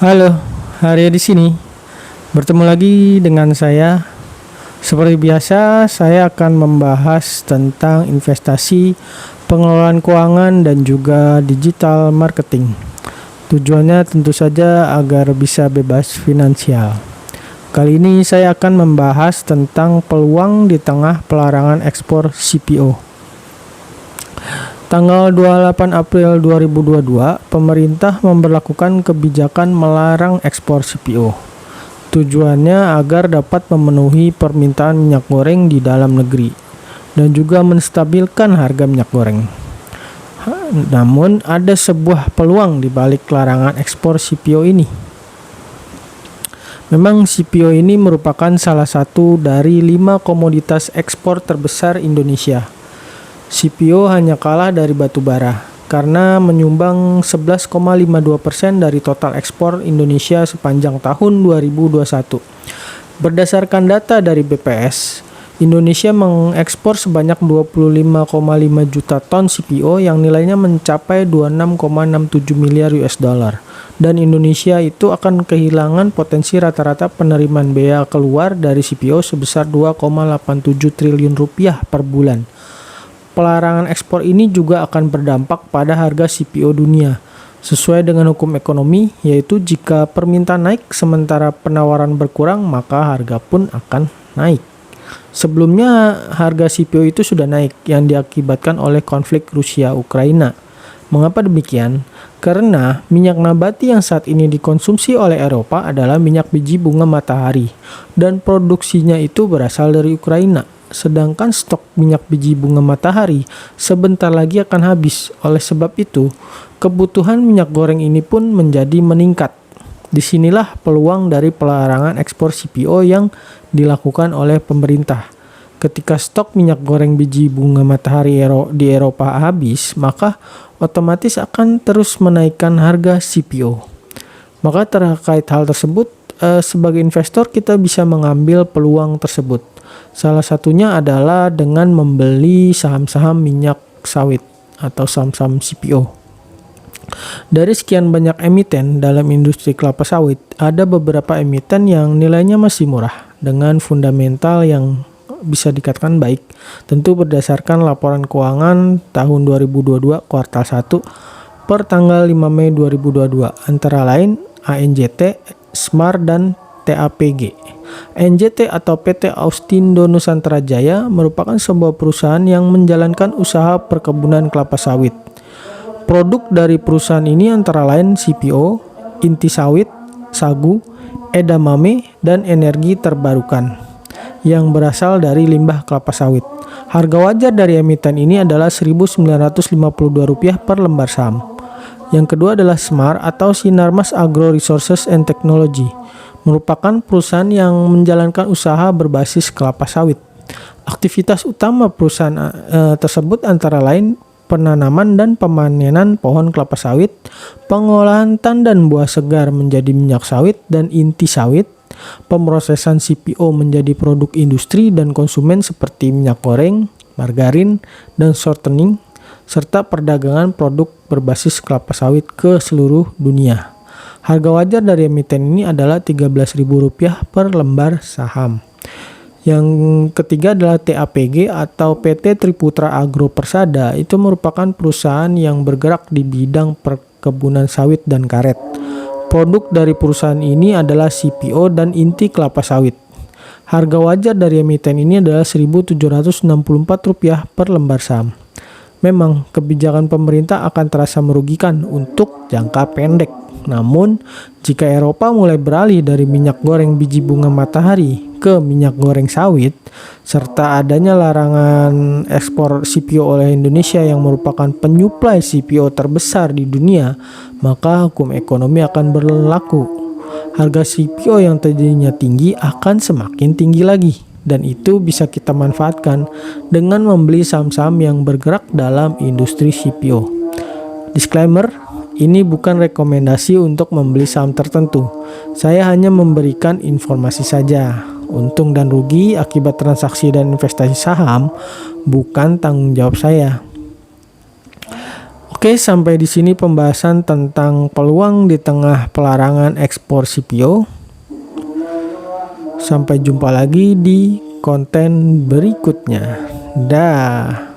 Halo, Arya di sini. Bertemu lagi dengan saya. Seperti biasa, saya akan membahas tentang investasi, pengelolaan keuangan, dan juga digital marketing. Tujuannya tentu saja agar bisa bebas finansial. Kali ini saya akan membahas tentang peluang di tengah pelarangan ekspor CPO. Tanggal 28 April 2022, pemerintah memberlakukan kebijakan melarang ekspor CPO. Tujuannya agar dapat memenuhi permintaan minyak goreng di dalam negeri dan juga menstabilkan harga minyak goreng. Namun, ada sebuah peluang di balik larangan ekspor CPO ini. Memang CPO ini merupakan salah satu dari 5 komoditas ekspor terbesar Indonesia. CPO hanya kalah dari batu bara karena menyumbang 11,52% dari total ekspor Indonesia sepanjang tahun 2021. Berdasarkan data dari BPS, Indonesia mengekspor sebanyak 25,5 juta ton CPO yang nilainya mencapai 26,67 miliar US dollar. Dan Indonesia itu akan kehilangan potensi rata-rata penerimaan bea keluar dari CPO sebesar 2,87 triliun rupiah per bulan. Pelarangan ekspor ini juga akan berdampak pada harga CPO dunia. Sesuai dengan hukum ekonomi, yaitu jika permintaan naik sementara penawaran berkurang, maka harga pun akan naik. Sebelumnya, harga CPO itu sudah naik yang diakibatkan oleh konflik Rusia-Ukraina. Mengapa demikian? Karena minyak nabati yang saat ini dikonsumsi oleh Eropa adalah minyak biji bunga matahari, dan produksinya itu berasal dari Ukraina. Sedangkan stok minyak biji bunga matahari sebentar lagi akan habis. Oleh sebab itu, kebutuhan minyak goreng ini pun menjadi meningkat. Disinilah peluang dari pelarangan ekspor CPO yang dilakukan oleh pemerintah. Ketika stok minyak goreng biji bunga matahari di Eropa habis, maka otomatis akan terus menaikkan harga CPO. Maka terkait hal tersebut, sebagai investor kita bisa mengambil peluang tersebut. Salah satunya adalah dengan membeli saham-saham minyak sawit atau saham-saham CPO. Dari sekian banyak emiten dalam industri kelapa sawit, ada beberapa emiten yang nilainya masih murah dengan fundamental yang bisa dikatakan baik. Tentu berdasarkan laporan keuangan tahun 2022 kuartal 1 per tanggal 5 Mei 2022, antara lain ANJT, Smart, dan TAPG. NJT atau PT Austindo Nusantara Jaya merupakan sebuah perusahaan yang menjalankan usaha perkebunan kelapa sawit. Produk dari perusahaan ini antara lain CPO, inti sawit, sagu, edamame, dan energi terbarukan yang berasal dari limbah kelapa sawit. Harga wajar dari emiten ini adalah Rp1.952 per lembar saham. Yang kedua adalah Smart atau Sinarmas Agro Resources and Technology, merupakan perusahaan yang menjalankan usaha berbasis kelapa sawit. Aktivitas utama perusahaan tersebut antara lain penanaman dan pemanenan pohon kelapa sawit, pengolahan tandan buah segar menjadi minyak sawit dan inti sawit, pemrosesan CPO menjadi produk industri dan konsumen seperti minyak goreng, margarin, dan shortening, serta perdagangan produk berbasis kelapa sawit ke seluruh dunia. Harga wajar dari emiten ini adalah Rp13.000 per lembar saham. Yang ketiga adalah TAPG atau PT Triputra Agro Persada. Itu merupakan perusahaan yang bergerak di bidang perkebunan sawit dan karet. Produk dari perusahaan ini adalah CPO dan inti kelapa sawit. Harga wajar dari emiten ini adalah Rp1.764 per lembar saham. Memang kebijakan pemerintah akan terasa merugikan untuk jangka pendek. Namun, jika Eropa mulai beralih dari minyak goreng biji bunga matahari ke minyak goreng sawit, serta adanya larangan ekspor CPO oleh Indonesia yang merupakan penyuplai CPO terbesar di dunia, maka hukum ekonomi akan berlaku. Harga CPO yang tadinya tinggi akan semakin tinggi lagi. Dan itu bisa kita manfaatkan dengan membeli saham-saham yang bergerak dalam industri CPO. Disclaimer, ini bukan rekomendasi untuk membeli saham tertentu. Saya hanya memberikan informasi saja. Untung dan rugi akibat transaksi dan investasi saham bukan tanggung jawab saya. Oke, sampai di sini pembahasan tentang peluang di tengah pelarangan ekspor CPO. Sampai jumpa lagi di konten berikutnya. Dah.